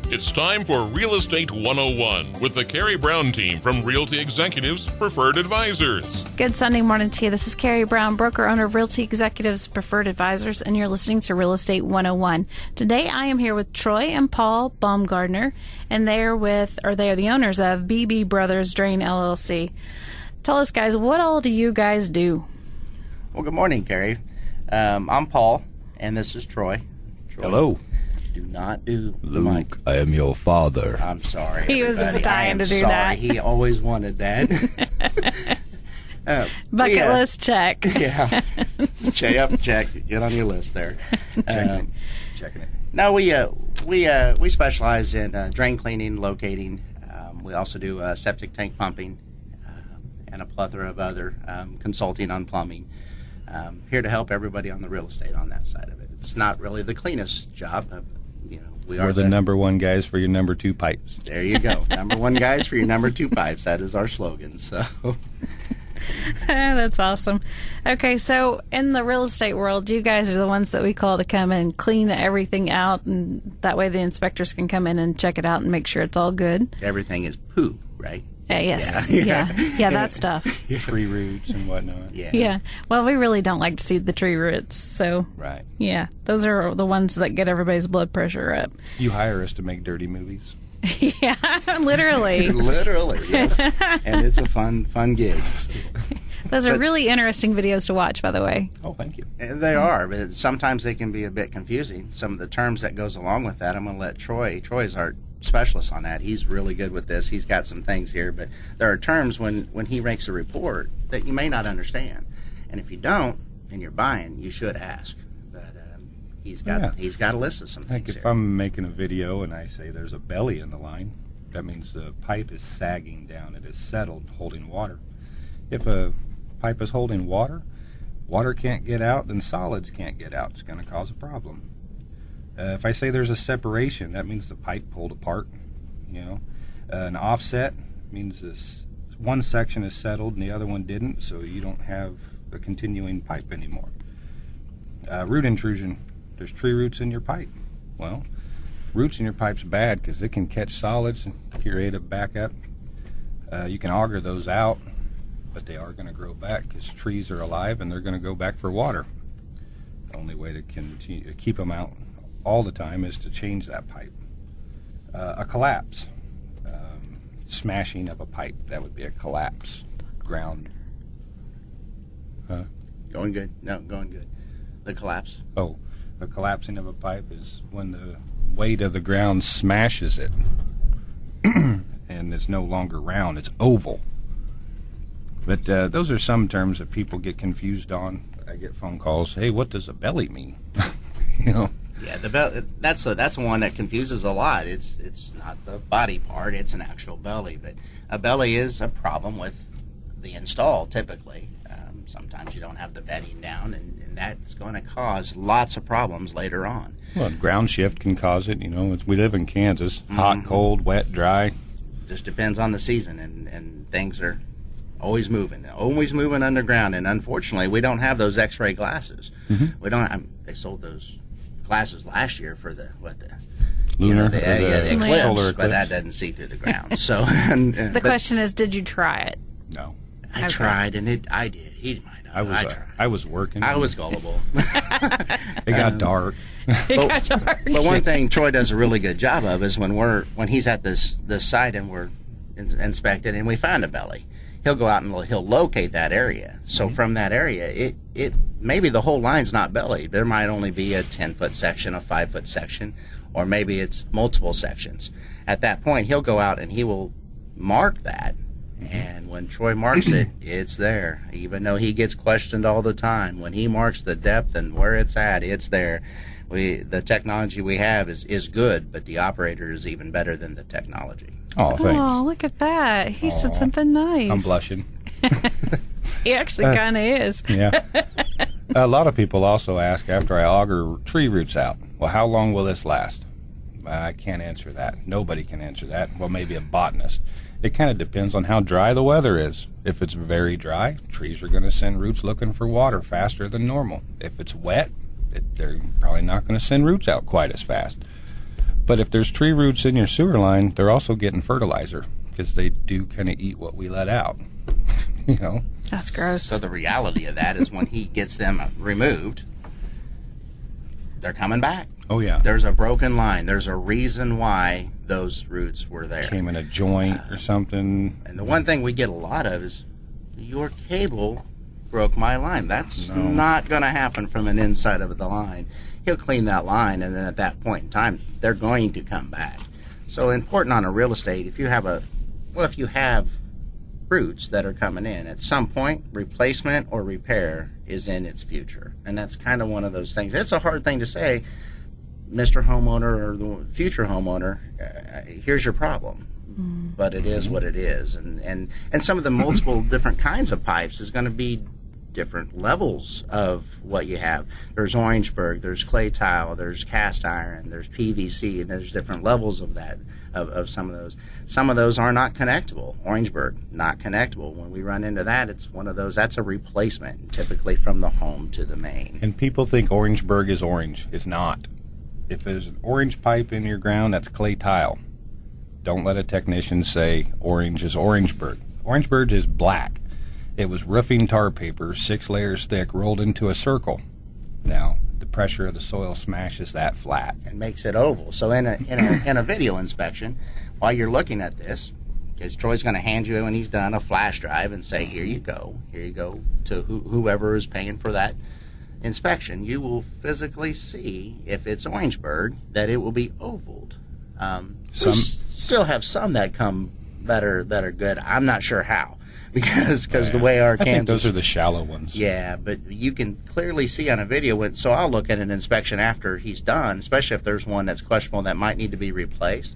It's time for Real Estate 101 with the Karey Brown team from Realty Executives Preferred Advisors. Good Sunday morning to you. This is Karey Brown, broker owner of Realty Executives Preferred Advisors, and you're listening to Real Estate 101. Today I am here with Troy and Paul Baumgardner, and they are the owners of BB Brothers Drain LLC. Tell us, guys, what all do you guys do? Well, good morning, Karey. I'm Paul, and this is Troy. Hello. Do not do the Luke, mic. I am your father. I'm sorry. He was everybody. dying to do sorry. that. He always wanted that. Bucket list check. Yeah. Check. Get on your list there. Checking it. No, we specialize in drain cleaning, locating. We also do septic tank pumping and a plethora of other consulting on plumbing. Here to help everybody on the real estate on that side of it. It's not really the cleanest job. We're the number one guys for your number two pipes. There you go. Number one guys for your number two pipes. That is our slogan. So That's awesome. Okay, so in the real estate world, you guys are the ones that we call to come and clean everything out, and that way the inspectors can come in and check it out and make sure it's all good. everything is poo, right? Yes. Yeah. Yeah, that stuff. Tree roots and whatnot. Yeah. Well, we really don't like to see the tree roots, so Right. yeah, those are the ones that get everybody's blood pressure up. You hire us to make dirty movies. Yeah, literally. Literally, yes. And it's a fun gig. Those are really interesting videos to watch, by the way. Oh, thank you. And they are, but sometimes they can be a bit confusing. Some of the terms that goes along with that, I'm going to let Troy. Troy's our specialist on that. He's really good with this. He's got some things here, but there are terms when he makes a report that you may not understand. And if you don't, and you're buying, you should ask. But he's got a list of some Heck, things if here. I'm making a video and I say there's a belly in the line, that means the pipe is sagging down. It is settled, holding water. If a pipe is holding water, water can't get out, and solids can't get out. It's going to cause a problem. If I say there's a separation, that means the pipe pulled apart. An offset means this one section is settled and the other one didn't, so you don't have a continuing pipe anymore. Root intrusion. There's tree roots in your pipe. Well, roots in your pipe's bad because it can catch solids and create a backup. You can auger those out, but they are going to grow back because trees are alive and they're going to go back for water. The only way to continue to keep them out all the time is to change that pipe. A collapse, smashing of a pipe, that would be a collapse. Ground. Going good. No, going good. The collapse. Oh, the collapsing of a pipe is when the weight of the ground smashes it and it's no longer round, it's oval. But those are some terms that people get confused on. I get phone calls, hey, what does a belly mean? Yeah, that's one that confuses a lot. It's not the body part; it's an actual belly. But a belly is a problem with the install. Typically, sometimes you don't have the bedding down, and that's going to cause lots of problems later on. Well, ground shift can cause it. We live in Kansas, hot, cold, wet, dry. Just depends on the season, and things are always moving underground. And unfortunately, we don't have those X-ray glasses. Mm-hmm. We don't. They sold those glasses last year for the Lunar, the eclipse, solar eclipse. but that doesn't see through the ground. So The question is, did you try it? No. I tried, and I did. He might not. I tried. I was working. I was gullible. It got dark. But one thing Troy does a really good job of is when he's at this site and we're inspecting and we find a belly, he'll go out and he'll locate that area. So from that area, it maybe the whole line's not bellied. There might only be a 10-foot section, a 5-foot section, or maybe it's multiple sections. At that point, he'll go out and he will mark that. And when Troy marks it, it's there. Even though he gets questioned all the time, when he marks the depth and where it's at, it's there. The technology we have is good, but the operator is even better than the technology. Oh, thanks. Oh, look at that. He said something nice. I'm blushing. He actually kind of is. Yeah. A lot of people also ask after I auger tree roots out, well, how long will this last? I can't answer that. Nobody can answer that. Well, maybe a botanist. It kind of depends on how dry the weather is. If it's very dry, trees are going to send roots looking for water faster than normal. If it's wet, they're probably not going to send roots out quite as fast. But if there's tree roots in your sewer line, they're also getting fertilizer because they do kind of eat what we let out. You know? That's gross. So the reality of that is when he gets them removed, they're coming back. Oh, yeah. There's a broken line. There's a reason why those roots were there. Came in a joint or something. And the one thing we get a lot of is, your cable broke my line. That's not going to happen from an inside of the line. He'll clean that line, and then at that point in time, they're going to come back. So important on a real estate, if you have roots that are coming in, at some point, replacement or repair is in its future. And that's kind of one of those things. It's a hard thing to say, Mr. Homeowner or the future homeowner, here's your problem. But it is what it is. And some of the multiple different kinds of pipes is going to be different levels of what you have. There's Orangeburg, there's clay tile, there's cast iron, there's PVC, and there's different levels of that, of some of those. Some of those are not connectable. Orangeburg, not connectable. When we run into that, it's one of those, that's a replacement, typically from the home to the main. And people think Orangeburg is orange. It's not. If there's an orange pipe in your ground, that's clay tile. Don't let a technician say orange is Orangeburg. Orangeburg is black. It was roofing tar paper, 6 layers thick, rolled into a circle. Now, the pressure of the soil smashes that flat. And makes it oval. So in a video inspection, while you're looking at this, because Troy's going to hand you, when he's done, a flash drive and say, here you go to whoever is paying for that inspection. You will physically see, if it's Orangeburg, that it will be ovaled. We still have some that come that are good. I'm not sure how, because the way our cans. I think those are the shallow ones. Yeah, but you can clearly see on a video. So I'll look at an inspection after he's done, especially if there's one that's questionable that might need to be replaced.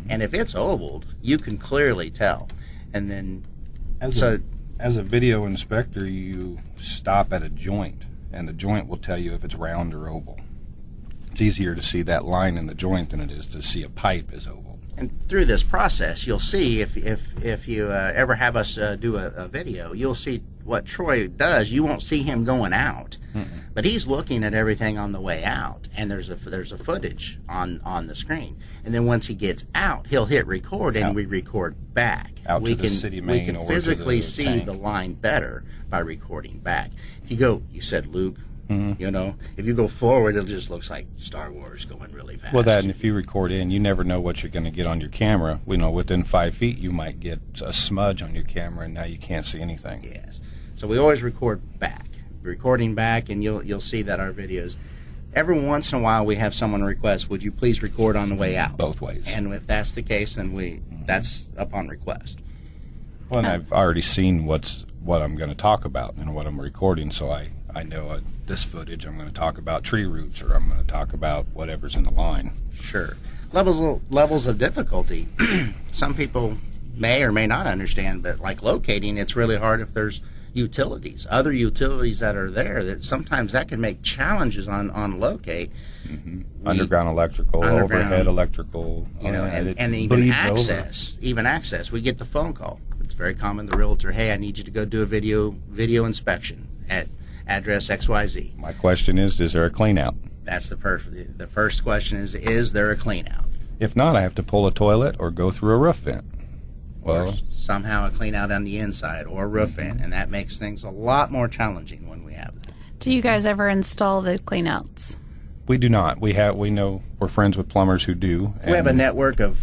And if it's ovaled, you can clearly tell. And then, as a video inspector, you stop at a joint, and the joint will tell you if it's round or oval. It's easier to see that line in the joint than it is to see a pipe as oval. And through this process, you'll see, if you ever have us do a video, you'll see what Troy does. You won't see him going out, but he's looking at everything on the way out, and there's a footage on the screen. And then once he gets out, he'll hit record, and we record back. Out to the city main, we can or physically to the see tank. the line better by recording back. If you said Luke. You know, if you go forward, it just looks like Star Wars going really fast. Well, and if you record in, you never know what you're going to get on your camera. Within 5 feet, you might get a smudge on your camera, and now you can't see anything. Yes. So we always record back. Recording back, and you'll see that our videos, every once in a while we have someone request, would you please record on the way out? Both ways. And if that's the case, then that's upon request. Well, and I've already seen what I'm going to talk about and what I'm recording, so I know this footage I'm going to talk about tree roots, or I'm going to talk about whatever's in the line. Sure. Levels of difficulty. Some people may or may not understand, but like locating, it's really hard if there's other utilities that are there, that sometimes that can make challenges on locate. Underground electrical, overhead electrical, and even access. We get the phone call. It's very common. The realtor, hey, I need you to go do a video inspection at address XYZ. My question is there a clean out? That's the first question is there a clean out? If not, I have to pull a toilet or go through a roof vent. Or somehow a clean out on the inside or a roof vent, and that makes things a lot more challenging when we have that. Do you guys ever install the clean outs? We do not. We know we're friends with plumbers who do. We have a network of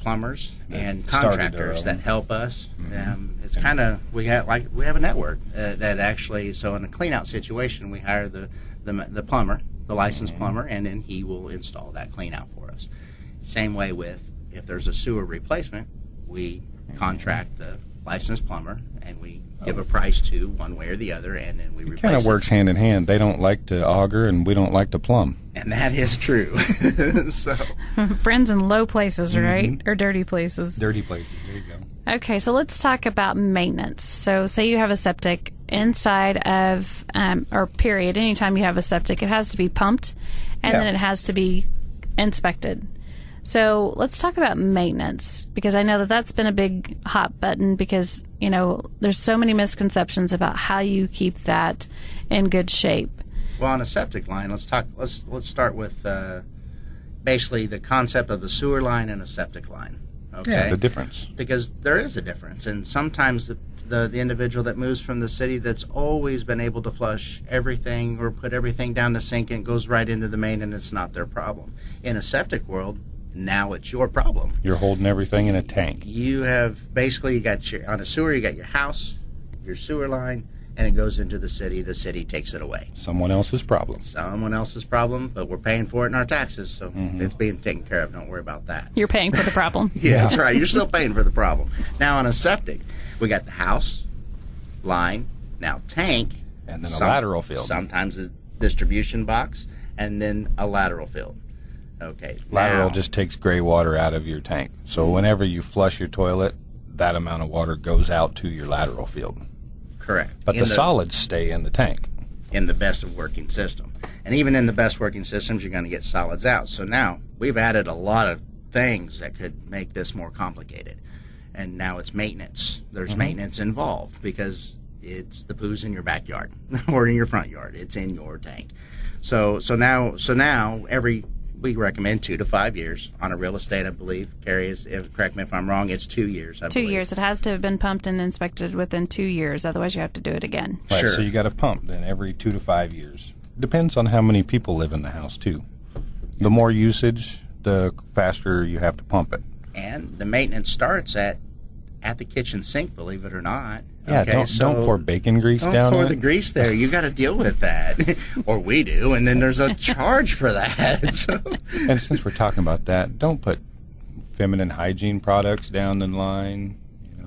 plumbers and contractors that help us. It's kind of we have a network that actually. So in a clean out situation, we hire the plumber, the licensed plumber, and then he will install that clean out for us. Same way with if there's a sewer replacement, we contract the licensed plumber, and we give a price to one way or the other, and then we replace it. Kind of works hand in hand. They don't like to auger, and we don't like to plumb. And that is true. So friends in low places, right? Or dirty places. Dirty places. There you go. Okay, so let's talk about maintenance. So say you have a septic inside of, or period, anytime you have a septic, it has to be pumped, and then it has to be inspected. So let's talk about maintenance, because I know that that's been a big hot button, because, there's so many misconceptions about how you keep that in good shape. Well, on a septic line, let's start with basically the concept of a sewer line and a septic line. Okay? Yeah, the difference. Because there is a difference, and sometimes the individual that moves from the city that's always been able to flush everything or put everything down the sink and goes right into the main, and it's not their problem. In a septic world, now it's your problem. You're holding everything in a tank. You have basically, on a sewer, you got your house, your sewer line, and it goes into the city. The city takes it away. Someone else's problem. Someone else's problem, but we're paying for it in our taxes, so it's being taken care of. Don't worry about that. You're paying for the problem. Yeah, that's right. You're still paying for the problem. Now, on a septic, we got the house, line, now tank. And then a lateral field. Sometimes a distribution box, and then a lateral field. Okay. Lateral just takes gray water out of your tank. So whenever you flush your toilet, that amount of water goes out to your lateral field. Correct. But the solids stay in the tank. In the best of working system. And even in the best working systems, you're going to get solids out. So now we've added a lot of things that could make this more complicated. And now it's maintenance. There's maintenance involved because it's the poo's in your backyard or in your front yard. It's in your tank. So now we recommend 2 to 5 years on a real estate, I believe. Karey, correct me if I'm wrong, it's 2 years, I believe. 2 years. It has to have been pumped and inspected within 2 years. Otherwise, you have to do it again. Right, Sure. so you got to pump then every 2 to 5 years. Depends on how many people live in the house, too. The more usage, the faster you have to pump it. And the maintenance starts at the kitchen sink, believe it or not. Yeah, Okay, don't pour bacon grease down Don't pour it. the grease there. You got to deal with that. Or we do, and then there's a charge for that. So. And since we're talking about that, don't put feminine hygiene products down the line.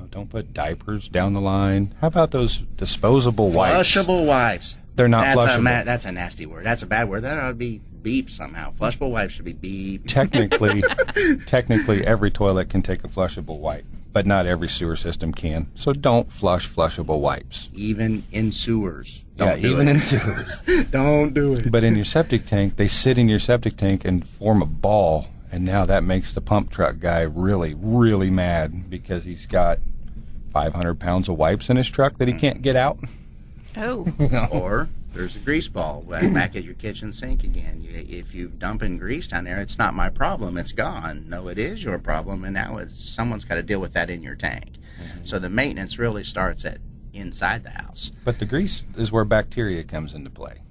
Don't put diapers down the line. How about those disposable wipes? Flushable wipes. They're not flushable. That's a nasty word. That's a bad word. That ought to be beeped somehow. Flushable wipes should be beeped. Technically, every toilet can take a flushable wipe, but not every sewer system can. So don't flush flushable wipes. Even in sewers. Don't in sewers. Don't do it. But in your septic tank, they sit in your septic tank and form a ball, and now that makes the pump truck guy really, really mad because he's got 500 pounds of wipes in his truck that he can't get out. Oh. Or there's a grease ball back at your kitchen sink again. If you dump in grease down there, it's not my problem. It's gone. No, it is your problem, and now someone's got to deal with that in your tank. So the maintenance really starts at inside the house. But the grease is where bacteria comes into play.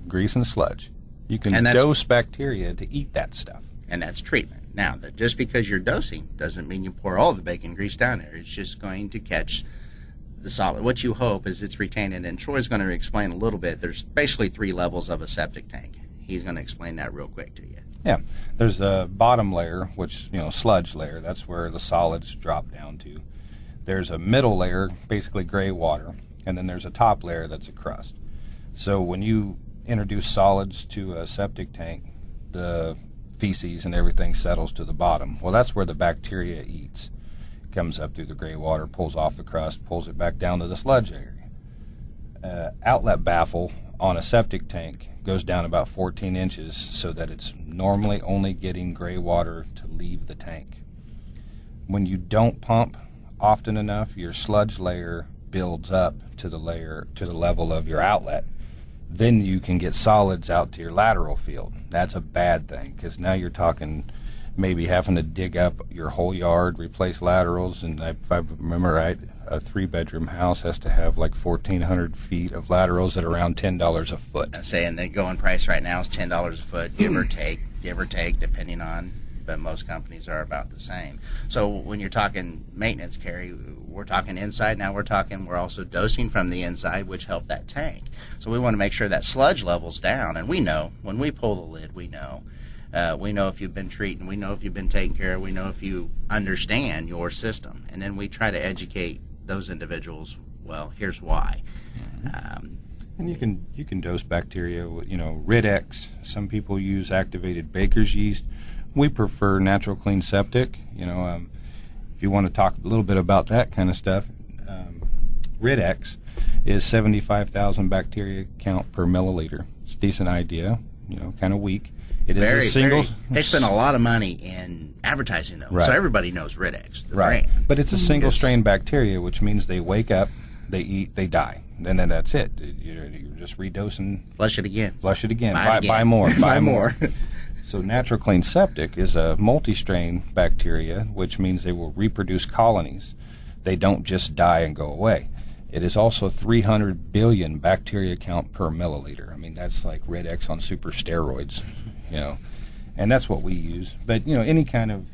Grease and sludge. You can dose bacteria to eat that stuff. And that's treatment. Now, just because you're dosing doesn't mean you pour all the bacon grease down there. It's just going to catch the solid. What you hope is it's retaining, and Troy's going to explain a little bit. There's basically 3 levels of a septic tank. He's going to explain that real quick to you. Yeah. There's a bottom layer, which, sludge layer. That's where the solids drop down to. There's a middle layer, basically gray water, and then there's a top layer that's a crust. So when you introduce solids to a septic tank, the feces and everything settles to the bottom. Well, that's where the bacteria eats. Comes up through the gray water, pulls off the crust, pulls it back down to the sludge area. Outlet baffle on a septic tank goes down about 14 inches so that it's normally only getting gray water to leave the tank. When you don't pump often enough, your sludge layer builds up to the level of your outlet. Then you can get solids out to your lateral field. That's a bad thing because now you're talking maybe having to dig up your whole yard, replace laterals, and if I remember right, a 3-bedroom house has to have like 1,400 feet of laterals at around $10 a foot. I'm saying the going price right now is $10 a foot, give or take, depending on, but most companies are about the same. So when you're talking maintenance, Karey, we're talking inside now. We're also dosing from the inside, which help that tank. So we want to make sure that sludge level's down, and we know when we pull the lid, we know if you've been treating, we know if you've been taken care of, we know if you understand your system, and then we try to educate those individuals. Well, here's why. And you can dose bacteria with Rid-X. Some people use activated baker's yeast. We prefer natural clean septic. If you want to talk a little bit about that kind of stuff, Rid-X is 75,000 bacteria count per milliliter. It's a decent idea. Kind of weak. It is a single. They spend a lot of money in advertising them, right. So everybody knows Rid-X. Right, but it's a single strain bacteria, which means they wake up, they eat, they die, and then that's it. You're just redosing. Flush it again. Buy more. Buy more. So natural clean septic is a multi-strain bacteria, which means they will reproduce colonies. They don't just die and go away. It is also 300 billion bacteria count per milliliter. I mean, that's like Red X on super steroids, and that's what we use. But, any kind of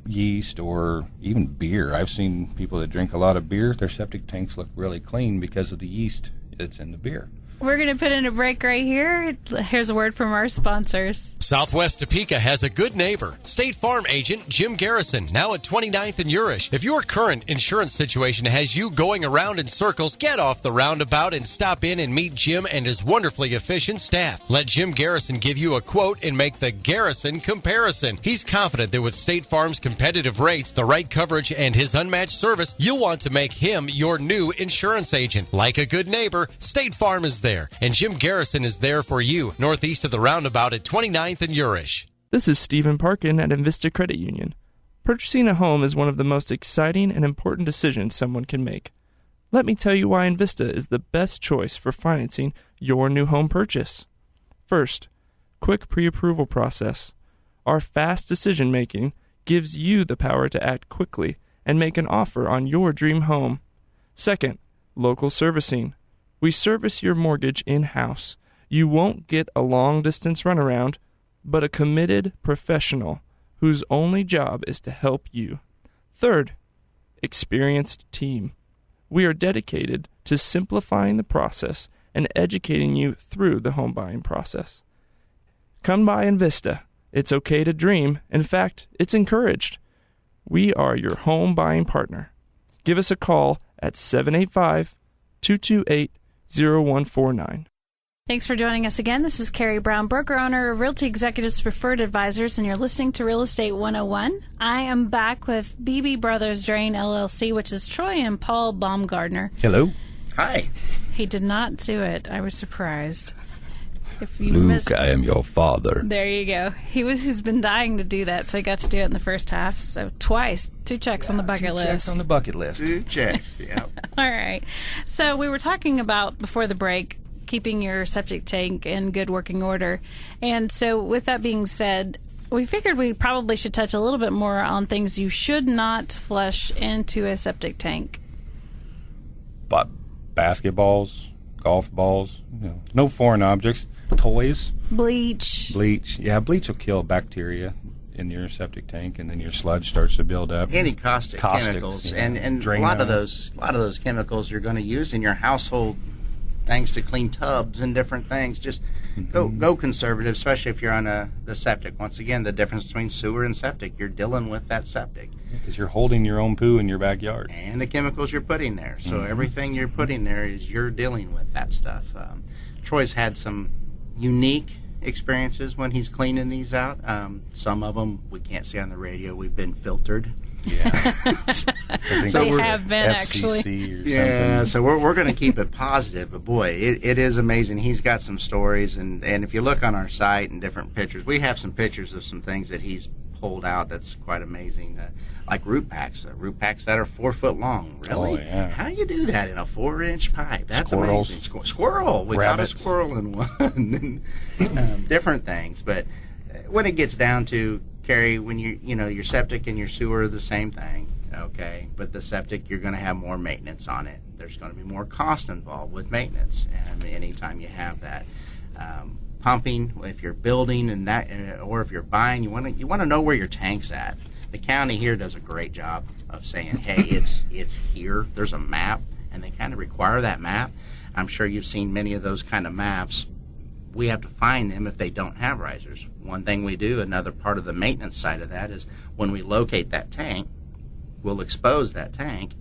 yeast or even beer. I've seen people that drink a lot of beer, their septic tanks look really clean because of the yeast that's in the beer. We're going to put in a break right here. Here's a word from our sponsors. Southwest Topeka has a good neighbor. State Farm agent Jim Garrison, now at 29th and Urish. If your current insurance situation has you going around in circles, get off the roundabout and stop in and meet Jim and his wonderfully efficient staff. Let Jim Garrison give you a quote and make the Garrison comparison. He's confident that with State Farm's competitive rates, the right coverage, and his unmatched service, you'll want to make him your new insurance agent. Like a good neighbor, State Farm is there. And Jim Garrison is there for you, northeast of the roundabout at 29th and Urish. This is Stephen Parkin at Invista Credit Union. Purchasing a home is one of the most exciting and important decisions someone can make. Let me tell you why Invista is the best choice for financing your new home purchase. First, quick pre-approval process. Our fast decision-making gives you the power to act quickly and make an offer on your dream home. Second, local servicing. We service your mortgage in-house. You won't get a long-distance runaround, but a committed professional whose only job is to help you. Third, experienced team. We are dedicated to simplifying the process and educating you through the home buying process. Come by Invista. It's okay to dream. In fact, it's encouraged. We are your home buying partner. Give us a call at 785-228-0149. Thanks for joining us again. This is Karey Brown, broker owner of Realty Executives Preferred Advisors, and you're listening to Real Estate 101. I am back with BB Brothers Drain LLC, which is Troy and Paul Baumgardner. Hello. Hi. He did not do it. I was surprised. If you Luke, I am your father. There you go. He's been dying to do that, so he got to do it in the first half. So twice, 2 checks on the bucket list. 2 checks on the bucket list. 2 checks, yeah. All right. So we were talking about, before the break, keeping your septic tank in good working order. And so with that being said, we figured we probably should touch a little bit more on things you should not flush into a septic tank. But basketballs, golf balls, no foreign objects. Toys. Bleach. Yeah, bleach will kill bacteria in your septic tank, and then your sludge starts to build up. Any caustic chemicals, and a lot of those chemicals you're going to use in your household things to clean tubs and different things. Just go conservative, especially if you're on the septic. Once again, the difference between sewer and septic, you're dealing with that septic. Because you're holding your own poo in your backyard. And the chemicals you're putting there. So everything you're putting there is you're dealing with that stuff. Troy's had some unique experiences when he's cleaning these out. Some of them we can't see on the radio. We've been filtered. Yeah. They have been, actually. Yeah, so we're going to keep it positive. But, boy, it is amazing. He's got some stories. And if you look on our site and different pictures, we have some pictures of some things that he's pulled out that's quite amazing. Like root packs that are 4 foot long. Really? Oh, yeah. How do you do that in a 4-inch pipe? That's Squirrels. amazing. Squirrel. We Rabbits. got a squirrel in one. Different things. But when it gets down to, Karey, when your septic and your sewer are the same thing, okay? But the septic, you're going to have more maintenance on it. There's going to be more cost involved with maintenance, and anytime you have that. Pumping, if you're building and that, or if you're buying, you want to know where your tank's at. The county here does a great job of saying, hey, it's here. There's a map, and they kind of require that map. I'm sure you've seen many of those kind of maps. We have to find them if they don't have risers. One thing we do, another part of the maintenance side of that, is when we locate that tank, we'll expose that tank,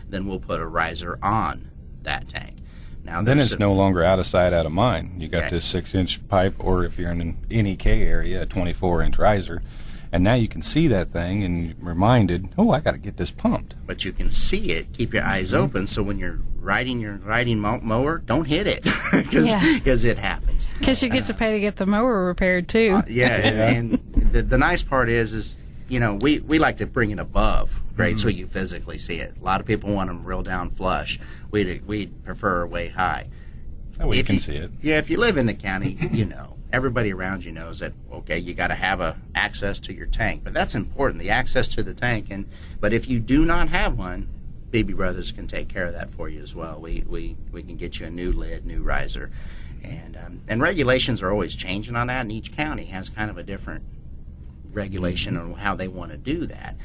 then we'll put a riser on that tank. Now, then it's no longer out of sight, out of mind. You got this 6-inch pipe, or if you're in an NEK area, a 24-inch riser, and now you can see that thing and you're reminded, I got to get this pumped. But you can see it. Keep your eyes open, so when you're riding your mower, don't hit it, because it happens. Because you get to pay to get the mower repaired too. And the nice part is we like to bring it above grade so you physically see it. A lot of people want them real down flush. We'd prefer way high. That way you can see it. Yeah, if you live in the county, everybody around you knows that, okay, you got to have access to your tank. But that's important, the access to the tank. But if you do not have one, Beebe Brothers can take care of that for you as well. We can get you a new lid, new riser. And regulations are always changing on that, and each county has kind of a different regulation on how they want to do that.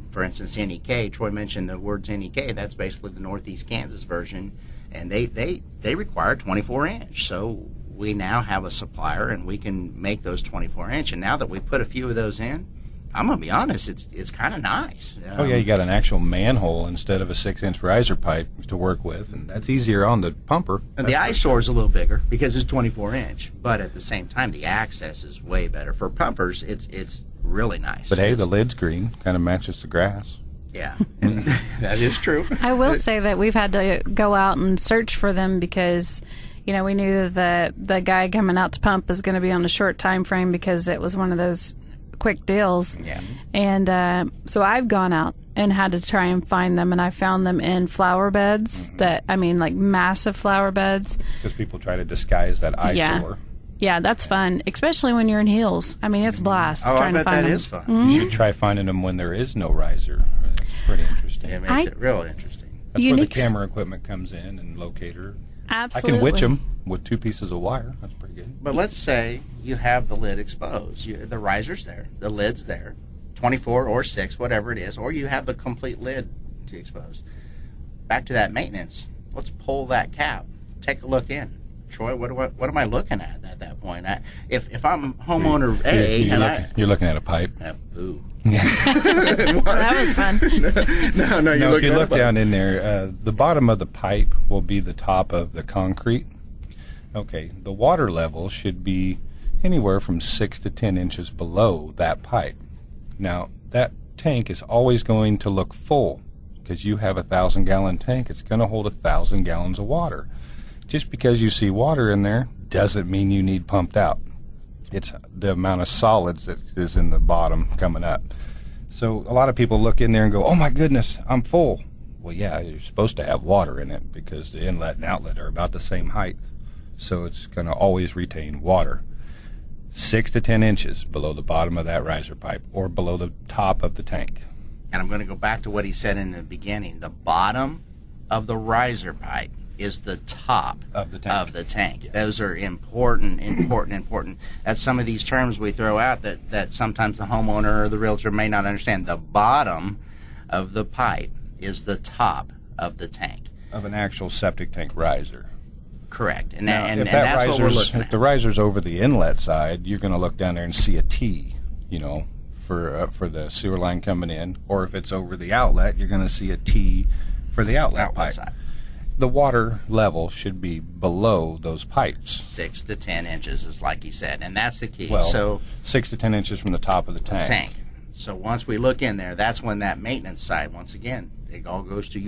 For instance, NEK, Troy mentioned the words NEK, that's basically the Northeast Kansas version, and they require 24-inch. So we now have a supplier, and we can make those 24-inch. And now that we put a few of those in, I'm going to be honest, it's kind of nice. You got an actual manhole instead of a 6-inch riser pipe to work with, and that's easier on the pumper. And the eyesore is a little bigger because it's 24-inch, but at the same time, the access is way better. For pumpers, it's really nice. But hey, the lid's green, kind of matches the grass. Yeah, and that is true. I will say that we've had to go out and search for them because, we knew that the guy coming out to pump is going to be on a short time frame because it was one of those quick deals. Yeah. And so I've gone out and had to try and find them, and I found them in flower beds like massive flower beds. Because people try to disguise that eyesore. Yeah, that's fun, especially when you're in heels. It's a blast trying to find them. I bet that is fun. Mm-hmm. You should try finding them when there is no riser. It's pretty interesting. It makes it real interesting. That's where the camera equipment comes in and locator. Absolutely. I can witch them with 2 pieces of wire. That's pretty good. But let's say you have the lid exposed. The riser's there, the lid's there, 24 or 6, whatever it is, or you have the complete lid to expose. Back to that maintenance. Let's pull that cap. Take a look in. Troy, what am I looking at that point? If I'm homeowner A, you're looking at a pipe. Ooh. That was fun. No. If you look down in there, the bottom of the pipe will be the top of the concrete. Okay, the water level should be anywhere from 6 to 10 inches below that pipe. Now, that tank is always going to look full because you have a 1,000-gallon tank. It's going to hold 1,000 gallons of water. Just because you see water in there doesn't mean you need pumped out. It's the amount of solids that is in the bottom coming up. So a lot of people look in there and go, oh my goodness, I'm full. Well, yeah, you're supposed to have water in it because the inlet and outlet are about the same height. So it's going to always retain water. 6 to 10 inches below the bottom of that riser pipe or below the top of the tank. And I'm going to go back to what he said in the beginning. The bottom of the riser pipe is the top of the tank. Yeah. Those are important. That's some of these terms we throw out that sometimes the homeowner or the realtor may not understand. The bottom of the pipe is the top of the tank. Of an actual septic tank riser. Correct. And if that's what we're looking at. If the riser's over the inlet side, you're going to look down there and see a T, for the sewer line coming in. Or if it's over the outlet, you're going to see a T for the outlet pipe. Side. The water level should be below those pipes. 6 to 10 inches is like he said, and that's the key. Well, 6 to 10 inches from the top of the tank. So once we look in there, that's when that maintenance side, once again, it all goes to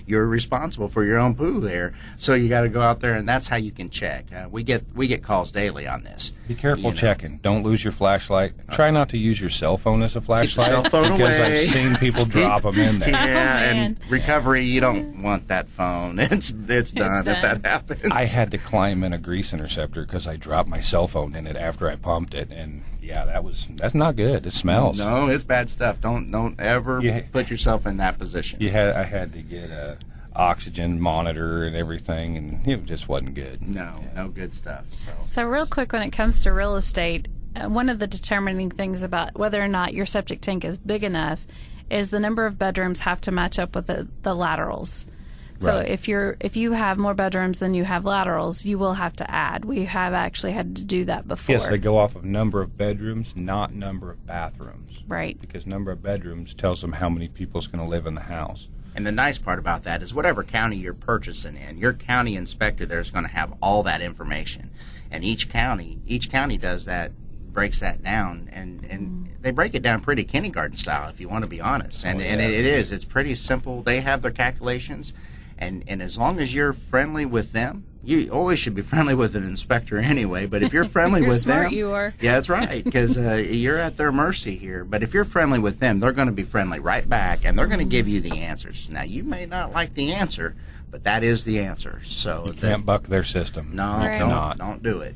you're responsible for your own poo there. So you got to go out there, and that's how you can check. We get calls daily on this. Be careful checking. Don't lose your flashlight. Try not to use your cell phone as a flashlight. Keep your cell phone because away. I've seen people drop them in there. And recovery, you don't want that phone. It's done if that happens. I had to climb in a grease interceptor because I dropped my cell phone in it after I pumped it, and yeah, that's not good. It smells. No, it's bad stuff. Don't ever put yourself in that position. I had to get a oxygen monitor and everything, and it just wasn't good. No good stuff. So real quick, when it comes to real estate, one of the determining things about whether or not your septic tank is big enough is the number of bedrooms have to match up with the laterals. So Right. if you have more bedrooms than you have laterals, you will have to add. We have actually had to do that before. Yes, they go off of number of bedrooms, not number of bathrooms. Right. Because number of bedrooms tells them how many people's going to live in the house. And the nice part about that is whatever county you're purchasing in, your county inspector there is going to have all that information. And each county does that, breaks that down, and they break it down pretty kindergarten style, if you want to be honest. And it is. It's pretty simple. They have their calculations, and as long as you're friendly with them, you always should be friendly with an inspector anyway, but if you're friendly You're with smart, them... you are. Yeah, that's right, because you're at their mercy here. But if you're friendly with them, they're going to be friendly right back, and they're going to give you the answers. Now, you may not like the answer, but that is the answer. So You can't buck their system. No, Right. don't do it.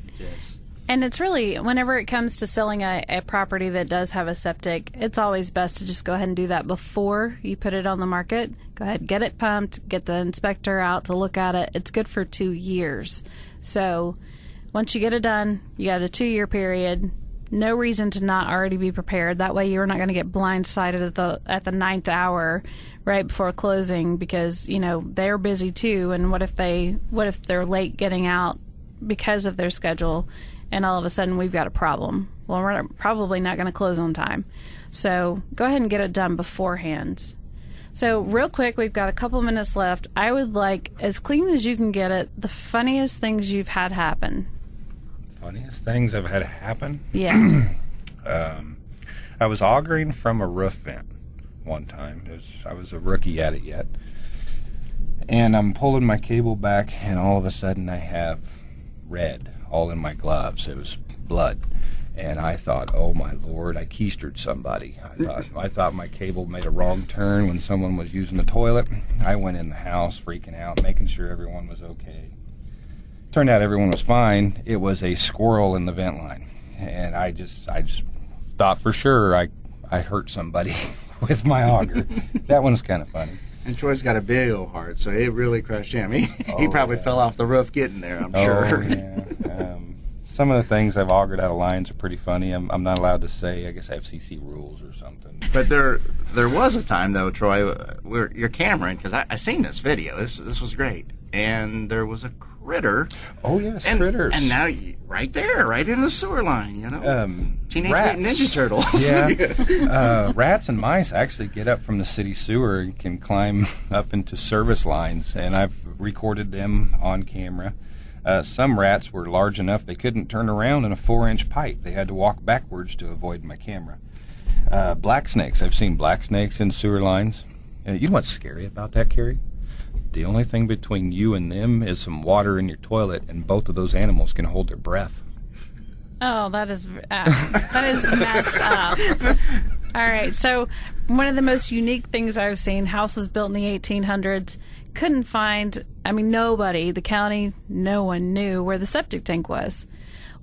And it's really, whenever it comes to selling a property that does have a septic, it's always best to just go ahead and do that before you put it on the market. Go ahead, get it pumped, get the inspector out to look at it. It's good for 2 years. So once you get it done, you got a 2-year period. No reason to not already be prepared. That way you're not going to get blindsided at the 9th hour right before closing because, they're busy too. And what if they're late getting out because of their schedule? And all of a sudden we've got a problem. Well, we're probably not going to close on time. So go ahead and get it done beforehand. So real quick, we've got a couple minutes left. I would like, as clean as you can get it, the funniest things you've had happen. Funniest things I've had happen? Yeah. I was augering from a roof vent one time. I was a rookie at it yet. And I'm pulling my cable back, and all of a sudden I have red all in my gloves. It was blood. And I thought, oh my Lord, I keistered somebody. I thought my cable made a wrong turn when someone was using the toilet. I went in the house freaking out, making sure everyone was okay. Turned out everyone was fine. It was a squirrel in the vent line. And I just thought for sure I hurt somebody with my auger. That one's kind of funny. And Troy's got a big old heart, so it really crushed him. He probably fell off the roof getting there, I'm sure. Yeah. Some of the things I've augured out of lines are pretty funny. I'm not allowed to say. I guess I have CC rules or something. But there was a time, though, Troy, where you're Cameron, because I seen this video. This was great. And there was a critter. Oh, yes, critters. And now, right there, right in the sewer line, Teenage rats. Mutant Ninja Turtles. Yeah. Rats and mice actually get up from the city sewer and can climb up into service lines, and I've recorded them on camera. Some rats were large enough they couldn't turn around in a 4-inch pipe. They had to walk backwards to avoid my camera. Black snakes. I've seen black snakes in sewer lines. You know what's scary about that, Karey? The only thing between you and them is some water in your toilet, and both of those animals can hold their breath. Oh, that is messed up. All right, so one of the most unique things I've seen, houses built in the 1800s, couldn't find, nobody, the county, no one knew where the septic tank was.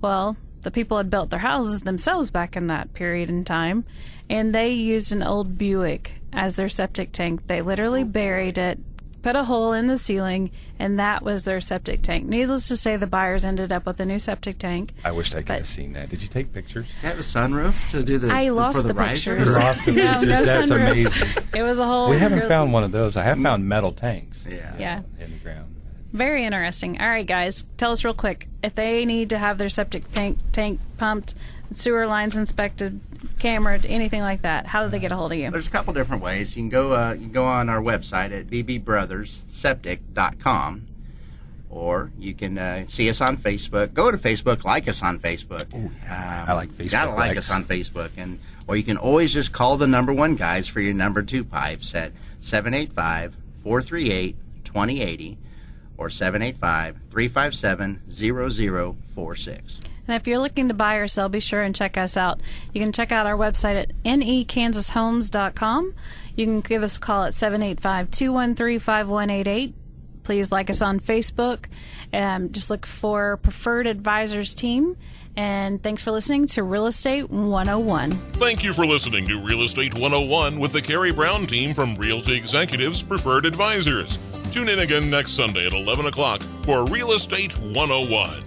Well, the people had built their houses themselves back in that period in time, and they used an old Buick as their septic tank. They literally buried it, put a hole in the ceiling, and that was their septic tank. Needless to say, the buyers ended up with a new septic tank. I wished I could have seen that. Did you take pictures? Did you have a sunroof to do the I lost for the pictures. You lost the pictures. No That's sunroof. amazing. It was a whole... We haven't found one of those. I have found metal tanks. Yeah. In the ground. Very interesting. All right, guys, tell us real quick. If they need to have their septic tank pumped, sewer lines inspected, cameraed, anything like that, how do they get a hold of you? There's a couple different ways. You can go on our website at bbbrothersseptic.com, or you can see us on Facebook. Go to Facebook, like us on Facebook. I like Facebook. Gotta like us on Facebook, or you can always just call the number 1 guys for your number 2 pipes at 785-438-2080 or 785-357-0046. And if you're looking to buy or sell, be sure and check us out. You can check out our website at nekansashomes.com. You can give us a call at 785-213-5188. Please like us on Facebook. Just look for Preferred Advisors Team. And thanks for listening to Real Estate 101. Thank you for listening to Real Estate 101 with the Karey Brown team from Realty Executives Preferred Advisors. Tune in again next Sunday at 11 o'clock for Real Estate 101.